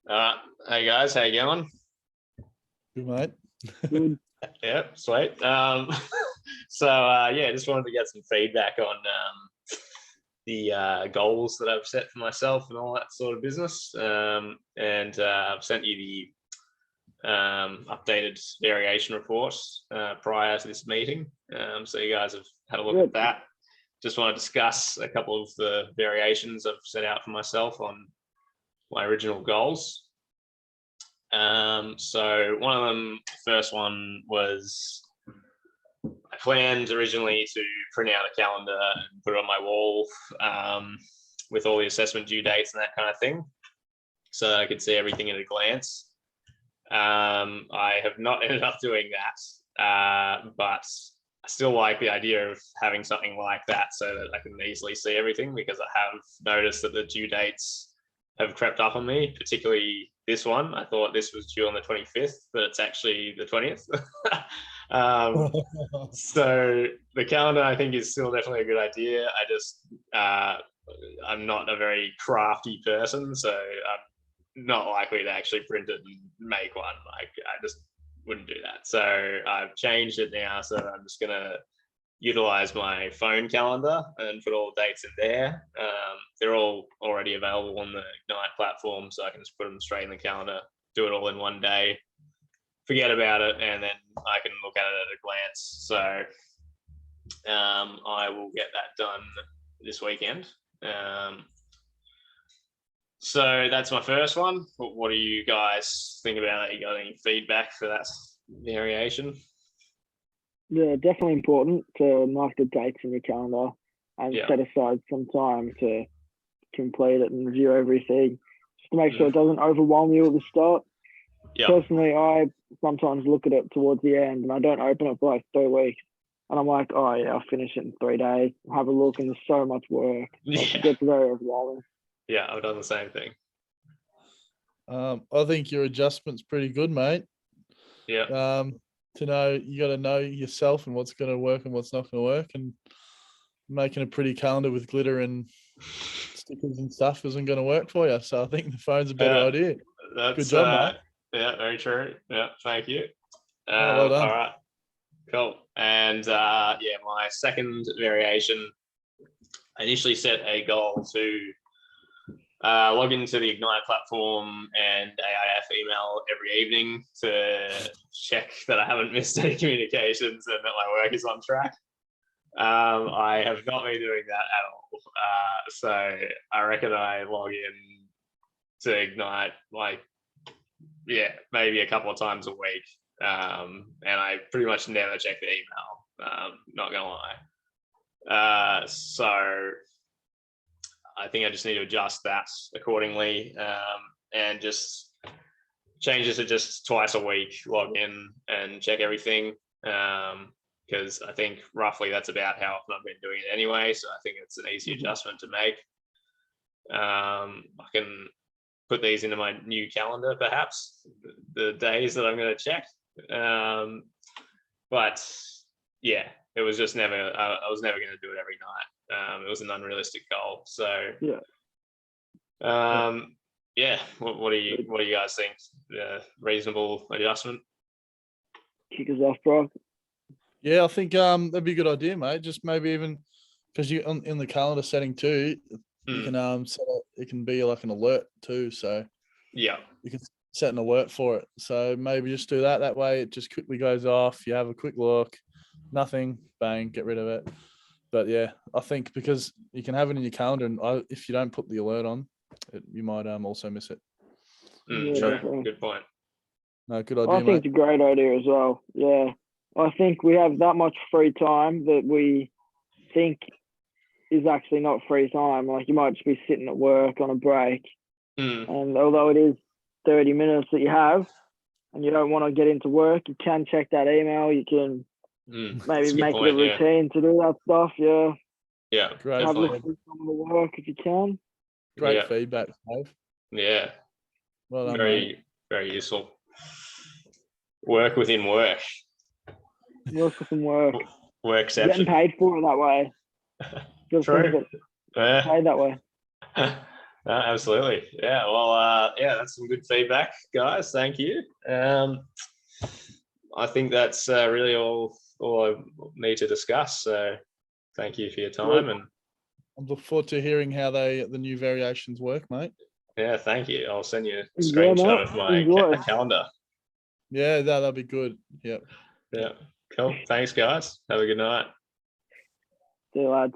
Hey guys, how you going? Good, mate. Good. Yeah, sweet. Just wanted to get some feedback on the goals that I've set for myself and all that sort of business. I've sent you the updated variation report prior to this meeting. So you guys have had a look at that. Just want to discuss a couple of the variations I've set out for myself on my original goals. So one of them, first one was I planned originally to print out a calendar and put it on my wall with all the assessment due dates and that kind of thing, so I could see everything at a glance. I have not ended up doing that, but I still like the idea of having something like that so that I can easily see everything, because I have noticed that the due dates have crept up on me, particularly this one. I thought this was due on the 25th, but it's actually the 20th. So the calendar, I think, is still definitely a good idea. I just, I'm not a very crafty person, so I'm not likely to actually print it and make one. Like, I just wouldn't do that. So I've changed it now, so I'm just gonna utilize my phone calendar and put all the dates in there. They're all already available on the Ignite platform, so I can just put them straight in the calendar, do it all in one day, forget about it, and then I can look at it at a glance. So I will get that done this weekend. So that's my first one. What do you guys think about that? You got any feedback for that variation? Yeah, definitely important to mark the dates in your calendar and set aside some time to complete it and review everything, just to make sure it doesn't overwhelm you at the start. Personally, I sometimes look at it towards the end and I don't open it for like 3 weeks. And I'm like, oh yeah, I'll finish it in 3 days. Have a look, and there's so much work. It gets very overwhelming. Yeah, I've done the same thing. I think your adjustment's pretty good, mate. Yeah. To know, you got to know yourself and what's going to work and what's not going to work, and making a pretty calendar with glitter and stickers and stuff isn't going to work for you. So I think the phone's a better idea. That's good job, mate. Yeah, very true. Yeah, thank you. Well done. All right, cool. And my second variation, I initially set a goal to log into the Ignite platform and AIF email every evening to check that I haven't missed any communications and that my work is on track. I have not been doing that at all. So I reckon I log in to Ignite maybe a couple of times a week. And I pretty much never check the email, not gonna lie. So I think I just need to adjust that accordingly, and just change it to just twice a week, log in and check everything. Because I think roughly that's about how often I've been doing it anyway. So I think it's an easy adjustment to make. I can put these into my new calendar, perhaps, the days that I'm going to check. But yeah, it was just never, I was never going to do it every night. It was an unrealistic goal. So what do you guys think? Reasonable adjustment? Kick us off, bro. Yeah, I think that'd be a good idea, mate. Just maybe even because you in the calendar setting too, you can set it can be like an alert too. So you can set an alert for it. So maybe just do that. That way it just quickly goes off. You have a quick look, nothing, bang, get rid of it. But yeah, I think because you can have it in your calendar, and if you don't put the alert on, you might also miss it. True. Good point. No, good idea, I think mate. it's a great idea as well. Yeah, I think we have that much free time that we think is actually not free time. Like, you might just be sitting at work on a break, and although it is 30 minutes that you have, and you don't want to get into work, you can check that email. You can maybe make it a routine to do that stuff. Yeah, great. Have a look through some of the work if you can. Great feedback, Dave. Yeah, well done, very useful. Work within work. Work with some work. Workception. Getting paid for it that way. True. Paid that way. Absolutely. Yeah. Well, yeah, that's some good feedback, guys. Thank you. I think that's really all I need to discuss. So thank you for your time. And I look forward to hearing how the new variations work, mate. yeah, thank you. I'll send you a Enjoy, screenshot mate. of my Enjoy. calendar. Yeah, that'll be good. Yep. Yeah. Cool. Thanks, guys. Have a good night. See you, lads.